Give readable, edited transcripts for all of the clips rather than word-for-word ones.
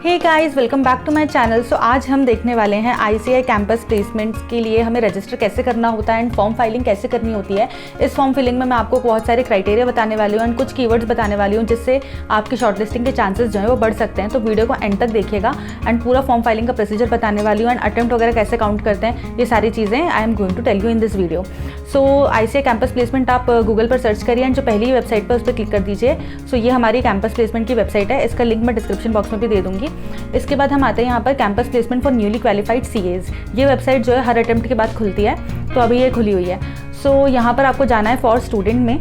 Hey guys, welcome back to my channel. So आज हम देखने वाले हैं ICAI कैंपस प्लेसमेंट्स के लिए हमें रजिस्टर कैसे करना होता है एंड फॉर्म फाइलिंग कैसे करनी होती है। इस फॉर्म फिलिंग में मैं आपको बहुत सारे क्राइटेरिया बताने वाली हूँ एंड कुछ कीवर्ड्स बताने वाली हूँ जिससे आपकी शॉर्टलिस्टिंग के चांसेस जो है वो बढ़ सकते हैं। तो वीडियो को एंड तक देखिएगा एंड पूरा फॉर्म फाइलिंग का प्रोसीजर बताने वाली हूँ एंड अटेम्प्ट वगैरह कैसे काउंट करते हैं, ये सारी चीज़ें I am going to tell you in this video. So ICAI campus placement आप गूगल पर सर्च करिए एंड जो पहली वेबसाइट पर उस पर क्लिक कर दीजिए। सो ये हमारी कैंपस प्लेसमेंट की वेबसाइट है, इसका लिंक मैं डिस्क्रिप्शन बॉक्स में भी दे दूँगी। इसके बाद हम आते हैं यहाँ पर campus placement for newly qualified CAs। ये वेबसाइट जो है हर अटेम्प्ट के बाद खुलती है, तो अभी ये खुली हुई है। सो यहाँ पर आपको जाना है फॉर स्टूडेंट में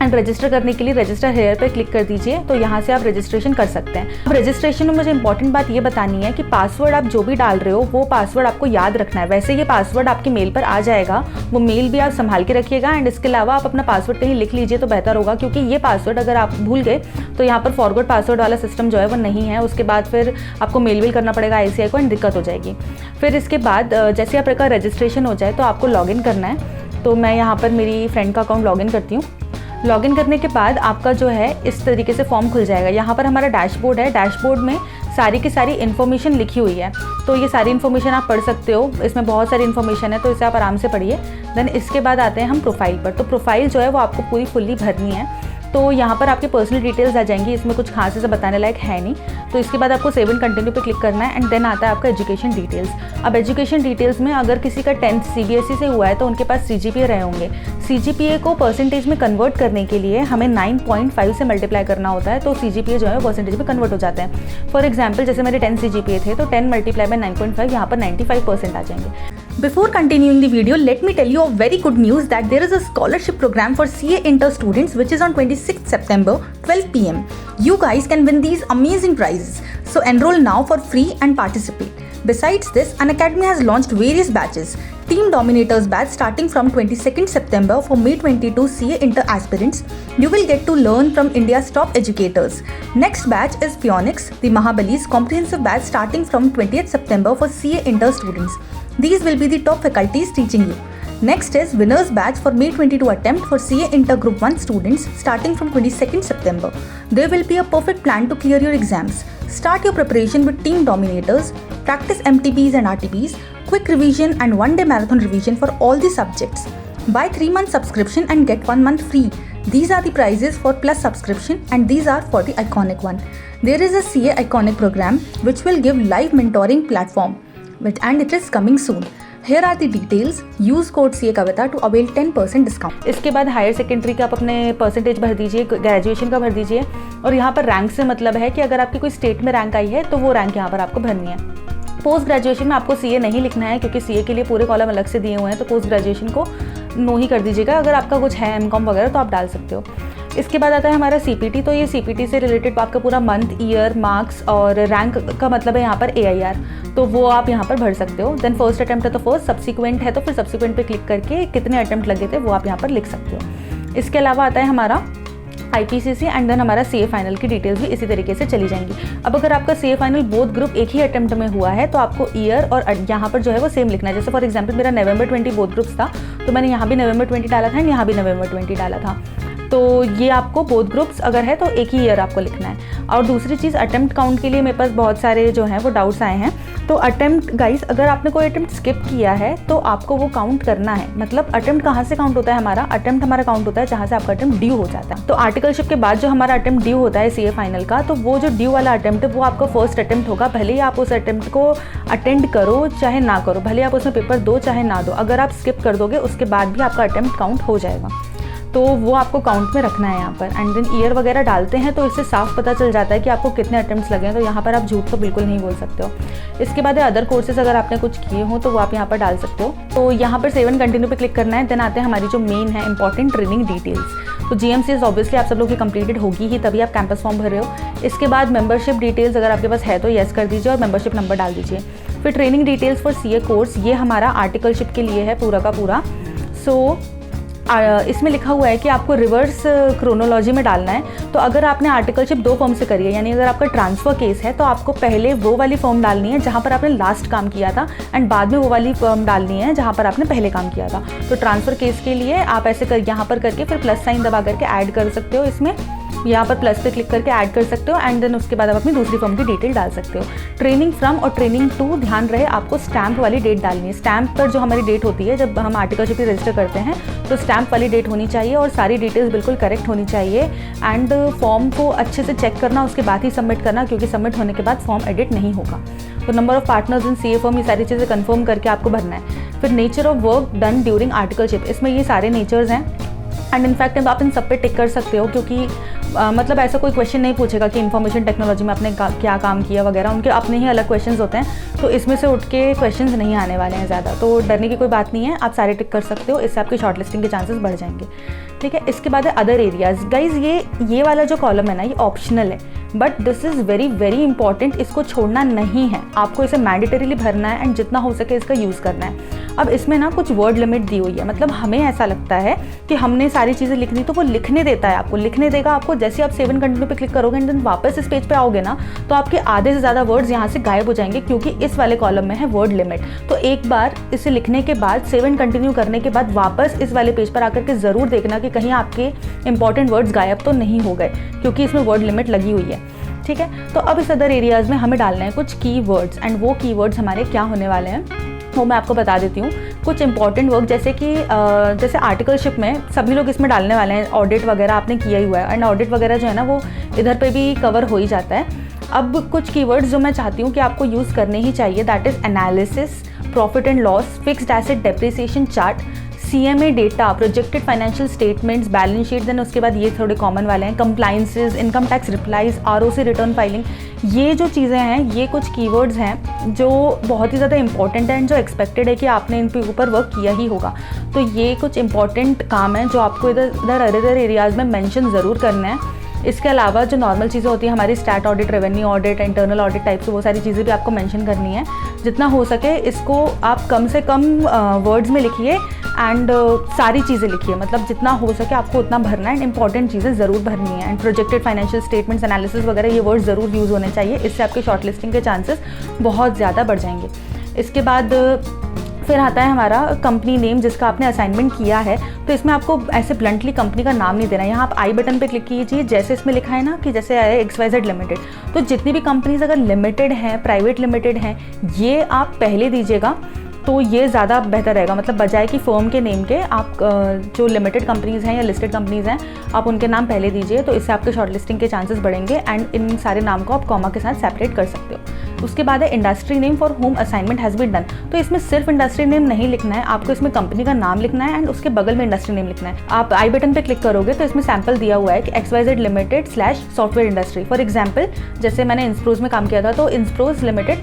एंड रजिस्टर करने के लिए रजिस्टर हेयर पे क्लिक कर दीजिए। तो यहाँ से आप रजिस्ट्रेशन कर सकते हैं। अब रजिस्ट्रेशन में मुझे इंपॉर्टेंट बात ये बतानी है कि पासवर्ड आप जो भी डाल रहे हो वो पासवर्ड आपको याद रखना है। वैसे ये पासवर्ड आपके मेल पर आ जाएगा, वो मेल भी आप संभाल के रखिएगा एंड इसके अलावा आप अपना पासवर्ड कहीं लिख लीजिए तो बेहतर होगा, क्योंकि ये पासवर्ड अगर आप भूल गए तो यहाँ पर फॉरगॉट पासवर्ड वाला सिस्टम जो है वो नहीं है। उसके बाद फिर आपको मेल करना पड़ेगा ICAI को एंड दिक्कत हो जाएगी। फिर इसके बाद जैसे आपका रजिस्ट्रेशन हो जाए तो आपको लॉगिन करना है। तो मैं यहाँ पर मेरी फ्रेंड का अकाउंट लॉगिन करती हूँ। लॉगिन करने के बाद आपका जो है इस तरीके से फॉर्म खुल जाएगा। यहाँ पर हमारा डैशबोर्ड है, डैशबोर्ड में सारी की सारी इन्फॉर्मेशन लिखी हुई है। तो ये सारी इन्फॉर्मेशन आप पढ़ सकते हो, इसमें बहुत सारी इन्फॉर्मेशन है तो इसे आप आराम से पढ़िए। देन इसके बाद आते हैं हम प्रोफाइल पर। तो प्रोफाइल जो है वो आपको पूरी फुल्ली भरनी है। तो यहाँ पर आपकी पर्सनल डिटेल्स आ जाएंगी, इसमें कुछ खास ऐसा बताने लायक है नहीं। तो इसके बाद आपको सेव एंड कंटिन्यू पे क्लिक करना है एंड देन आता है आपका एजुकेशन डिटेल्स। अब एजुकेशन डिटेल्स में अगर किसी का 10th CBSE से हुआ है तो उनके पास CGPA रहे होंगे। CGPA को परसेंटेज में कन्वर्ट करने के लिए हमें 9.5 से मल्टीप्लाई करना होता है, तो CGPA जो है परसेंटेज में कन्वर्ट हो जाते हैं। फॉर एग्जाम्पल जैसे मेरे 10 CGPA थे तो 10 मल्टीप्लाई बाय 9.5, यहाँ पर 95% आ जाएंगे। Before continuing the video, let me tell you a very good news that there is a scholarship program for CA Inter students which is on 26th September 12 PM. You guys can win these amazing prizes. So enroll now for free and participate. Besides this, Unacademy has launched various batches. Team Dominators batch starting from 22nd September for May 22 CA Inter aspirants. You will get to learn from India's top educators. Next batch is Phoenix, the Mahabali's comprehensive batch starting from 20th September for CA Inter students. These will be the top faculties teaching you. Next is Winners Batch for May 22 attempt for CA Inter Group 1 students starting from 22nd September. There will be a perfect plan to clear your exams. Start your preparation with Team Dominators, practice MTPs and RTPs, quick revision and one-day marathon revision for all the subjects. Buy 3-month subscription and get 1 month free. These are the prizes for Plus subscription and these are for the Iconic one. There is a CA Iconic program which will give live mentoring platform. And it is coming soon. Here are the details. Use code CA Kavita to avail 10% discount. इसके बाद higher secondary का आप अपने percentage भर दीजिए, graduation का भर दीजिए और यहाँ पर रैंक से मतलब है कि अगर आपकी कोई स्टेट में रैंक आई है तो वो रैंक यहाँ पर आपको भरनी है। पोस्ट ग्रेजुएशन में आपको CA नहीं लिखना है क्योंकि CA के लिए पूरे कॉलम अलग से दिए हुए हैं, तो पोस्ट ग्रेजुएशन को नो ही कर दीजिएगा। अगर आपका कुछ है MCOM वगैरह तो आप डाल सकते हो। इसके बाद आता है हमारा CPT। तो ये CPT से रिलेटेड आपका पूरा मंथ, ईयर, मार्क्स और रैंक का मतलब है यहाँ पर AIR, तो वो आप यहाँ पर भर सकते हो। देन फर्स्ट अटैम्प्ट है तो फर्स्ट, सब्सिक्वेंट है तो फिर सब्सिक्वेंट पे क्लिक करके कितने अटैम्प्ट लगे थे वो आप यहाँ पर लिख सकते हो। इसके अलावा आता है हमारा IPCC एंड देन हमारा CA फाइनल की डिटेल्स भी इसी तरीके से चली जाएंगी। अब अगर आपका CA फाइनल बोथ ग्रुप एक ही अटेम्प्ट में हुआ है तो आपको ईयर और यहाँ पर जो है वो सेम लिखना है। जैसे फॉर एग्जांपल मेरा November 20 बोथ ग्रुप्स था तो मैंने यहाँ भी November 20 डाला था एंड यहाँ भी November 20 डाला था। तो ये आपको बोथ ग्रुप्स अगर है तो एक ही ईयर आपको लिखना है। और दूसरी चीज़ अटेम्प्ट काउंट के लिए मेरे पास बहुत सारे जो हैं वो डाउट्स आए हैं। तो अटेम्प्ट गाइस, अगर आपने कोई अटेम्प्ट स्किप किया है तो आपको वो काउंट करना है। मतलब अटेम्प्ट कहाँ से काउंट होता है हमारा? अटेम्प्ट हमारा काउंट होता है जहाँ से आपका अटेम्प्ट ड्यू हो जाता है। तो आर्टिकलशिप के बाद जो हमारा अटेम्प्ट ड्यू होता है CA फाइनल का, तो वो जो ड्यू वाला अटेम्प्ट है वो आपका फर्स्ट अटेम्प्ट होगा। भले ही आप उस अटेम्प्ट को अटेंड करो चाहे ना करो, भले आप उसमें पेपर दो चाहे ना दो, अगर आप स्किप कर दोगे उसके बाद भी आपका अटेम्प्ट काउंट हो जाएगा। तो वो आपको काउंट में रखना है यहाँ पर। एंड देन ईयर वगैरह डालते हैं तो इससे साफ पता चल जाता है कि आपको कितने अटेम्प्ट्स लगे हैं, तो यहाँ पर आप झूठ तो बिल्कुल नहीं बोल सकते हो। इसके बाद अदर कोर्सेज अगर आपने कुछ किए हो तो वो आप यहाँ पर डाल सकते हो। तो यहाँ पर सेव एंड कंटिन्यू पे क्लिक करना है। देन आते हैं हमारी जो मेन है इंपॉर्टेंट ट्रेनिंग डिटेल्स। तो GMCs ऑब्वियसली आप सब लोग की कंप्लीटेड होगी ही, तभी आप कैंपस फॉर्म भर रहे हो। इसके बाद मेंबरशिप डिटेल्स अगर आपके पास है तो येस कर दीजिए और मेंबरशिप नंबर डाल दीजिए। फिर training details for CA course, ये हमारा आर्टिकलशिप के लिए है पूरा का पूरा। सो इसमें लिखा हुआ है कि आपको रिवर्स क्रोनोलॉजी में डालना है। तो अगर आपने आर्टिकलशिप 2 फॉर्म से करी है, यानी अगर आपका ट्रांसफ़र केस है तो आपको पहले वो वाली फॉर्म डालनी है जहाँ पर आपने लास्ट काम किया था एंड बाद में वो वाली फॉर्म डालनी है जहाँ पर आपने पहले काम किया था। तो ट्रांसफ़र केस के लिए आप ऐसे कर यहाँ पर करके फिर प्लस साइन दबा करके ऐड कर सकते हो इसमें। यहाँ पर प्लस पे क्लिक करके ऐड कर सकते हो एंड देन उसके बाद आप अपनी दूसरी फर्म की डिटेल डाल सकते हो। ट्रेनिंग फ्रॉम और ट्रेनिंग टू, ध्यान रहे आपको स्टैम्प वाली डेट डालनी है। स्टैम्प पर जो हमारी डेट होती है जब हम आर्टिकलशिप रजिस्टर करते हैं तो स्टैम्प वाली डेट होनी चाहिए और सारी डिटेल्स बिल्कुल करेक्ट होनी चाहिए। एंड फॉर्म को अच्छे से चेक करना, उसके बाद ही सबमिट करना, क्योंकि सबमिट होने के बाद फॉर्म एडिट नहीं होगा। तो number of partners in CA firm, ये सारी चीज़ें कंफर्म करके आपको भरना है। फिर nature of work done during articleship, इसमें ये सारे नेचर्स हैं एंड इनफैक्ट आप इन सब पे टिक कर सकते हो, क्योंकि मतलब ऐसा कोई क्वेश्चन नहीं पूछेगा कि इन्फॉर्मेशन टेक्नोलॉजी में आपने क्या काम किया वगैरह, उनके अपने ही अलग क्वेश्चंस होते हैं, तो इसमें से उठ के क्वेश्चंस नहीं आने वाले हैं ज़्यादा, तो डरने की कोई बात नहीं है, आप सारे टिक कर सकते हो, इससे आपकी शॉर्ट लिस्टिंग के चांसेस बढ़ जाएंगे। ठीक है, इसके बाद है अदर एरियाज़। गाइज ये वाला जो कॉलम है ना, ये ऑप्शनल है, but this is very very important, इसको छोड़ना नहीं है, आपको इसे मैंडेटरीली भरना है एंड जितना हो सके इसका यूज़ करना है। अब इसमें ना कुछ वर्ड लिमिट दी हुई है, मतलब हमें ऐसा लगता है कि हमने सारी चीज़ें लिख दी, तो वो लिखने देता है, आपको लिखने देगा। आपको जैसे आप सेव एंड कंटिन्यू पे क्लिक करोगे एंड देन वापस इस पेज पे आओगे ना, तो आपके आधे से ज़्यादा वर्ड्स यहाँ से गायब हो जाएंगे, क्योंकि इस वाले कॉलम में है वर्ड लिमिट। तो एक बार इसे लिखने के बाद, सेव एंड कंटिन्यू करने के बाद वापस इस वाले पेज पर आकर के ज़रूर देखना कि कहीं आपके इंपॉर्टेंट वर्ड्स गायब तो नहीं हो गए, क्योंकि इसमें वर्ड लिमिट लगी हुई है। ठीक है, तो अब इस अदर एरियाज़ में हमें डालना है कुछ की वर्ड्स, एंड वो की वर्ड्स हमारे क्या होने वाले हैं वो मैं आपको बता देती हूँ। कुछ इंपॉर्टेंट वर्क जैसे कि जैसे आर्टिकलशिप में सभी लोग इसमें डालने वाले हैं, ऑडिट वगैरह आपने किया ही हुआ है, एंड ऑडिट वगैरह जो है ना वो इधर पे भी कवर हो ही जाता है। अब कुछ कीवर्ड्स जो मैं चाहती हूँ कि आपको यूज़ करने ही चाहिए, that is analysis, profit and loss, fixed asset depreciation chart, CMA data, projected financial statements, balance sheet, then उसके बाद ये थोड़े कॉमन वाले हैं, compliances, income tax replies, ROC return filing. ये जो चीज़ें हैं, ये कुछ कीवर्ड्स हैं जो बहुत ही ज़्यादा इंपॉर्टेंट हैं, जो एक्सपेक्टेड है कि आपने इन पे ऊपर वर्क किया ही होगा। तो ये कुछ इंपॉर्टेंट काम है जो आपको इधर अदर एरियाज़ में मेंशन ज़रूर करना है। इसके अलावा जो नॉर्मल चीज़ें होती हैं हमारी, stat audit, revenue audit, internal audit type से, वो सारी चीज़ें भी आपको मेंशन करनी है। जितना हो सके इसको आप कम से कम वर्ड्स में लिखिए एंड सारी चीज़ें लिखिए, मतलब जितना हो सके आपको उतना भरना है एंड इंपॉर्टेंट चीज़ें ज़रूर भरनी है। And projected financial statements, analysis वगैरह, ये वर्ड ज़रूर यूज़ होने चाहिए, इससे आपके शॉर्ट लिस्टिंग के चांसेस बहुत ज़्यादा बढ़ जाएंगे। इसके बाद फिर आता है हमारा कंपनी नेम, जिसका आपने असाइनमेंट किया है, तो इसमें आपको ऐसे ब्लंटली कंपनी का नाम नहीं देना है। यहाँ आप आई बटन पे क्लिक कीजिए, जैसे इसमें लिखा है ना कि जैसे है XYZ लिमिटेड, तो जितनी भी कंपनीज अगर लिमिटेड हैं, प्राइवेट लिमिटेड हैं, ये आप पहले दीजिएगा, तो ये ज़्यादा बेहतर रहेगा। मतलब बजाय कि फर्म के नेम के आप जो लिमिटेड कंपनीज़ हैं या लिस्टेड कंपनीज़ हैं, आप उनके नाम पहले दीजिए, तो इससे आपके शॉर्ट लिस्टिंग के चांसेस बढ़ेंगे एंड इन सारे नाम को आप कॉमा के साथ सेपरेट कर सकते हो। उसके बाद है industry name for home assignment has been done, तो इसमें सिर्फ इंडस्ट्री नेम नहीं लिखना है, आपको इसमें कंपनी का नाम लिखना है एंड उसके बगल में इंडस्ट्री नेम लिखना है। आप आई बटन पे क्लिक करोगे तो इसमें सैम्पल दिया हुआ है कि XYZ limited / software industry. For example जैसे मैंने इंस्प्रोज में काम किया था, तो इंस्प्रोज लिमिटेड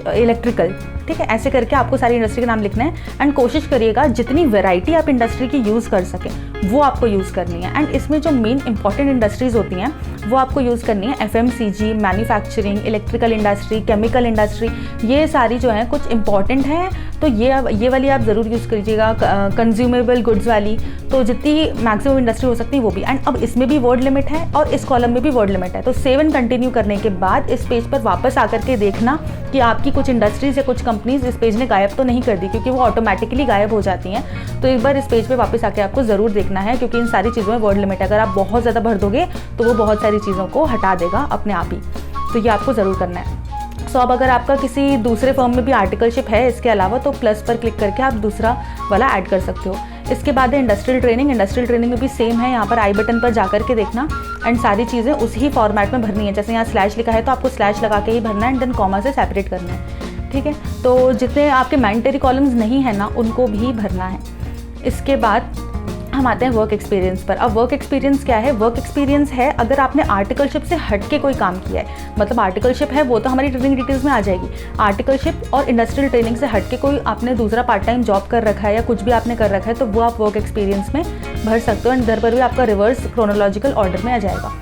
/ इलेक्ट्रिकल, ठीक है, ऐसे करके आपको सारी इंडस्ट्री के नाम लिखना है एंड कोशिश करिएगा जितनी वैरायटी आप इंडस्ट्री की यूज़ कर सकें वो आपको यूज़ करनी है। एंड इसमें जो मेन इंपॉर्टेंट इंडस्ट्रीज़ होती हैं वो आपको यूज़ करनी है, FMCG, manufacturing, electrical industry, chemical industry, ये सारी जो हैं कुछ इंपॉर्टेंट हैं, तो ये वाली आप ज़रूर यूज़ कीजिएगा। कंज्यूमेबल गुड्स वाली, तो जितनी मैक्सिमम इंडस्ट्री हो सकती है वो भी। एंड अब इसमें भी वर्ड लिमिट है और इस कॉलम में भी वर्ड लिमिट है, तो सेव एंड कंटिन्यू करने के बाद इस पेज पर वापस आकर के देखना कि आपकी कुछ इंडस्ट्रीज या कुछ कंपनीज इस पेज ने गायब तो नहीं कर दी, क्योंकि वो ऑटोमेटिकली गायब हो जाती हैं। तो एक बार इस पेज पे वापस आके आपको ज़रूर देखना है, क्योंकि इन सारी चीज़ों में वर्ड लिमिट है। अगर आप बहुत ज़्यादा भर दोगे तो वो बहुत सारी चीज़ों को हटा देगा अपने आप ही, तो ये आपको ज़रूर करना है। सो अब अगर आपका किसी दूसरे फर्म में भी आर्टिकलशिप है इसके अलावा, तो प्लस पर क्लिक करके आप दूसरा वाला ऐड कर सकते हो। इसके बाद है इंडस्ट्रियल ट्रेनिंग। इंडस्ट्रियल ट्रेनिंग में भी सेम है, यहाँ पर आई बटन पर जाकर के देखना एंड सारी चीज़ें उसी ही फॉर्मेट में भरनी है। जैसे यहाँ स्लैश लिखा है तो आपको स्लैश लगा के ही भरना है एंड देन कॉमा से सेपरेट करना है, ठीक है। तो जितने आपके मैंडेटरी कॉलम्स नहीं है ना, उनको भी भरना है। इसके बाद हम आते हैं वर्क एक्सपीरियंस पर। अब वर्क एक्सपीरियंस क्या है? वर्क एक्सपीरियंस है अगर आपने आर्टिकलशिप से हट के कोई काम किया है, मतलब आर्टिकलशिप है वो तो हमारी ट्रेनिंग डिटेल्स में आ जाएगी। आर्टिकलशिप और इंडस्ट्रियल ट्रेनिंग से हट के कोई आपने दूसरा पार्ट टाइम जॉब कर रखा है या कुछ भी आपने कर रखा है, तो वो आप वर्क एक्सपीरियंस में भर सकते हो एंड इधर पर भी आपका रिवर्स क्रोनोलॉजिकल ऑर्डर में आ जाएगा।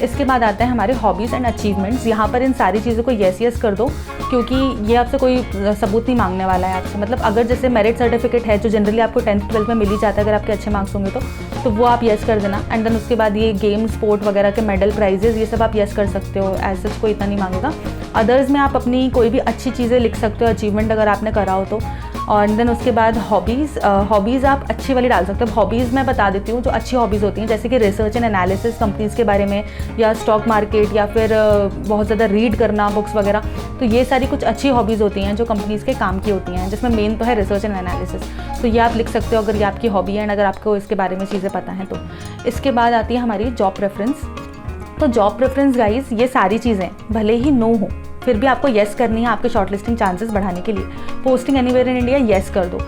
इसके बाद आते हैं हमारे हॉबीज़ एंड अचीवमेंट्स। यहाँ पर इन सारी चीज़ों को यस कर दो, क्योंकि ये आपसे कोई सबूत नहीं मांगने वाला है आपसे। मतलब अगर जैसे मेरिट सर्टिफिकेट है जो जनरली आपको 10th 12th में मिल ही जाता है अगर आपके अच्छे मार्क्स होंगे तो वो आप यस कर देना। एंड देन उसके बाद ये गेम स्पोर्ट वगैरह के मेडल प्राइजेज़ ये सब आप यस कर सकते हो, ऐसे कोई इतना नहीं मांगेगा। अदर्स में आप अपनी कोई भी अच्छी चीज़ें लिख सकते हो, अचीवमेंट अगर आपने करा हो तो। और देन उसके बाद हॉबीज़ आप अच्छी वाली डाल सकते हो। हॉबीज़ मैं बता देती हूँ जो अच्छी हॉबीज़ होती हैं, जैसे कि रिसर्च एंड एनालिसिस कंपनीज़ के बारे में, या स्टॉक मार्केट, या फिर बहुत ज़्यादा रीड करना बुक्स वगैरह। तो ये सारी कुछ अच्छी हॉबीज़ होती हैं जो कंपनीज़ के काम की होती हैं, जिसमें मेन तो है रिसर्च एंड एनालिसिस। तो ये आप लिख सकते हो अगर ये आपकी हॉबी है एंड अगर आपको इसके बारे में चीज़ें पता हैं तो। इसके बाद आती है हमारी जॉब प्रेफरेंस। तो जॉब प्रेफरेंस गाइस, ये सारी चीज़ें भले ही नो हो फिर भी आपको येस करनी है आपके शॉर्टलिस्टिंग चांसेस बढ़ाने के लिए। Posting anywhere in India yes कर दो,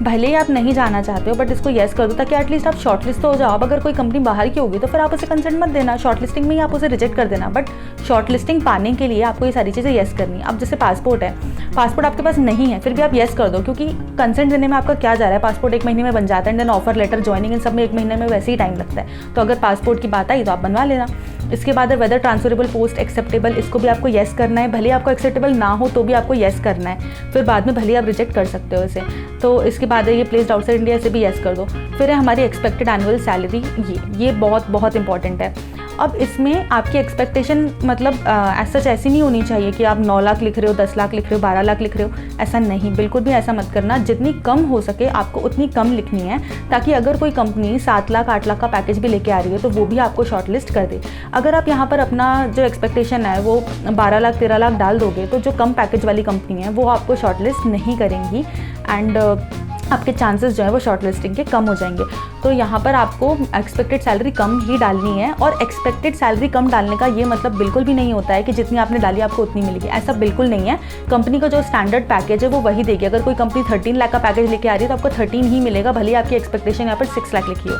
भले ही आप नहीं जाना चाहते हो बट इसको येस कर दो ताकि एटलीस्ट आप शॉर्टलिस्ट तो हो जाओ। अब अगर कोई कंपनी बाहर की होगी तो फिर आप उसे कंसेंट मत देना, शॉर्टलिस्टिंग में ही आप उसे रिजेक्ट कर देना। बट शॉर्टलिस्टिंग पाने के लिए आपको ये सारी चीज़ें येस करनी है। अब जैसे पासपोर्ट है, पासपोर्ट आपके पास नहीं है फिर भी आप येस कर दो, क्योंकि कंसेंट देने में आपका क्या जा रहा है, पासपोर्ट 1 महीने में बन जाता है, and then offer letter, joining, इन सब में 1 महीने में वैसे ही टाइम लगता है। तो अगर पासपोर्ट की बात आई तो आप बनवा लेना। इसके बाद है वेदर ट्रांसफरेबल पोस्ट एक्सेप्टेबल, इसको भी आपको येस करना है। भले आपको एक्सेप्टेबल ना हो तो भी आपको येस करना है, फिर बाद में भले आप रिजेक्ट कर सकते हो इसे। तो इसके बाद है ये प्लेस्ड आउटसाइड इंडिया, से भी येस कर दो। फिर है हमारी एक्सपेक्टेड एनुअल सैलरी, ये बहुत बहुत इंपॉर्टेंट है। अब इसमें आपकी एक्सपेक्टेशन मतलब ऐसा ऐसी नहीं होनी चाहिए कि आप 9 लाख लिख रहे हो, 10 लाख लिख रहे हो, 12 लाख लिख रहे हो, ऐसा नहीं, बिल्कुल भी ऐसा मत करना। जितनी कम हो सके आपको उतनी कम लिखनी है, ताकि अगर कोई कंपनी 7 लाख 8 लाख का पैकेज भी लेके आ रही है तो वो भी आपको शॉर्टलिस्ट कर दे। अगर आप यहाँ पर अपना जो एक्सपेक्टेशन है वो 12 लाख 13 लाख डाल दोगे तो जो कम पैकेज वाली कंपनी है वो आपको शॉर्टलिस्ट नहीं करेंगी, एंड आपके चांसेस जो है वो शॉर्टलिस्टिंग के कम हो जाएंगे। तो यहाँ पर आपको एक्सपेक्टेड सैलरी कम ही डालनी है। और एक्सपेक्टेड सैलरी कम डालने का ये मतलब बिल्कुल भी नहीं होता है कि जितनी आपने डाली आपको उतनी मिलेगी, ऐसा बिल्कुल नहीं है। कंपनी का जो स्टैंडर्ड पैकेज है वो वही देगी। अगर कोई कंपनी 13 लाख का पैकेज लेके आ रही है तो आपको 13 ही मिलेगा, भले ही आपकी एक्सपेक्टेशन यहाँ पर 6 लाख लिखी हो।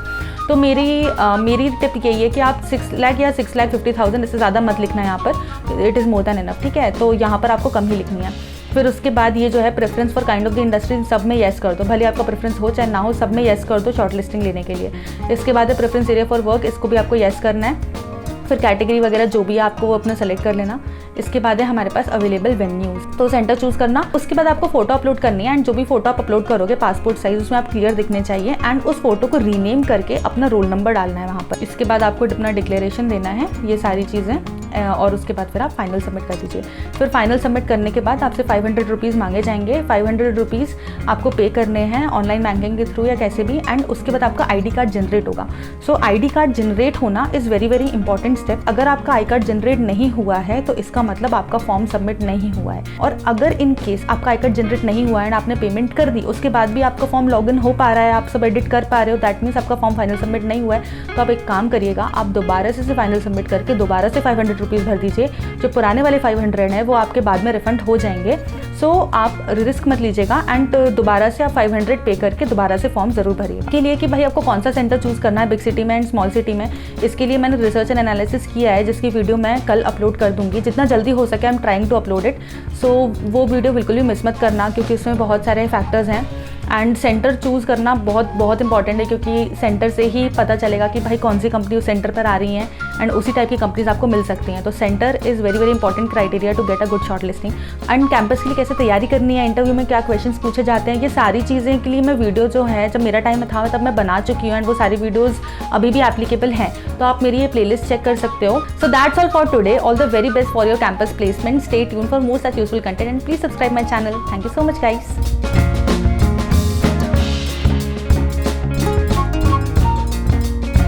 तो मेरी टिप यही है कि आप 6 लाख या 6,50,000 इससे ज़्यादा मत लिखना है यहाँ पर, it is more than enough, ठीक है। तो यहाँ पर आपको कम ही लिखनी है। फिर उसके बाद ये जो है preference for kind of the industry, सब में येस कर दो, भले आपका प्रेफरेंस हो चाहे ना हो, सब में येस कर दो शॉर्टलिस्टिंग लेने के लिए। इसके बाद है प्रेफरेंस एरिया फॉर वर्क, इसको भी आपको येस करना है। फिर कैटेगरी वगैरह जो भी है आपको वो अपना सेलेक्ट कर लेना। इसके बाद है हमारे पास अवेलेबल वेन्यूज़, तो सेंटर चूज़ करना। उसके बाद आपको फोटो अपलोड करनी है, एंड जो भी फोटो आप अपलोड करोगे पासपोर्ट साइज उसमें आप क्लियर दिखने चाहिए, एंड उस फोटो को रीनेम करके अपना रोल नंबर डालना है वहाँ पर। इसके बाद आपको अपना डिक्लेरेशन देना है, ये सारी चीज़ें, और उसके बाद फिर आप फाइनल सबमिट कर दीजिए। फिर फाइनल सबमिट करने के बाद आपसे 500 रुपीज़ मांगे जाएंगे। 500 रुपीज़ आपको पे करने हैं ऑनलाइन बैंकिंग के थ्रू या कैसे भी, एंड उसके बाद आपका ID कार्ड जनरेट होगा। सो ID कार्ड जनरेट होना is very very important step. अगर आपका आई कार्ड जनरेट नहीं हुआ है तो इसका मतलब आपका फॉर्म सबमिट नहीं हुआ है। और अगर इन केस आपका आई कार्ड जनरेट नहीं हुआ है एंड आपने पेमेंट कर दी, उसके बाद भी आपका फॉर्म लॉगिन हो पा रहा है, आप सब एडिट कर पा रहे हो, दैट मीन्स आपका फॉर्म फाइनल सबमिट नहीं हुआ है। तो आप एक काम करिएगा, आप दोबारा से फाइनल सबमिट करके दोबारा से 500 रुपीज़ भर दीजिए। जो पुराने वाले 500 है वो आपके बाद में रिफंड हो जाएंगे। सो आप रिस्क मत लीजिएगा, एंड दोबारा से आप 500 पे करके दोबारा से फॉर्म जरूर भरिएगा। के लिए कि भाई आपको कौन सा सेंटर चूज़ करना है, बिग सिटी में एंड स्मॉल सिटी में, इसके लिए मैंने रिसर्च एंड एनालिसिस किया है, जिसकी वीडियो मैं कल अपलोड कर दूंगी। जितना जल्दी हो सके I am trying to upload it. So वो वीडियो बिल्कुल भी मिस मत करना, क्योंकि इसमें बहुत सारे फैक्टर्स हैं। एंड सेंटर चूज़ करना बहुत बहुत इंपॉर्टेंट है, क्योंकि सेंटर से ही पता चलेगा कि भाई कौन सी कंपनी उस सेंटर पर आ रही हैं, एंड उसी टाइप की कंपनीज आपको मिल सकती हैं। तो centre is very very important criteria to get a good shortlisting. And campus के लिए कैसे तैयारी करनी है, इंटरव्यू में क्या क्वेश्चंस पूछे जाते हैं, ये सारी चीज़ें के लिए मैं वीडियो जो है, जब मेरा टाइम था तब मैं बना चुकी हूँ, एंड वो सारी वीडियोज़ अभी भी एप्लीकेबल हैं। तो आप मेरी ये प्लेलिस्ट चेक कर सकते हो। So that's all for today. All the very best for your campus placement. Stay tune for more such useful content, and please subscribe my channel. Thank you so much guys.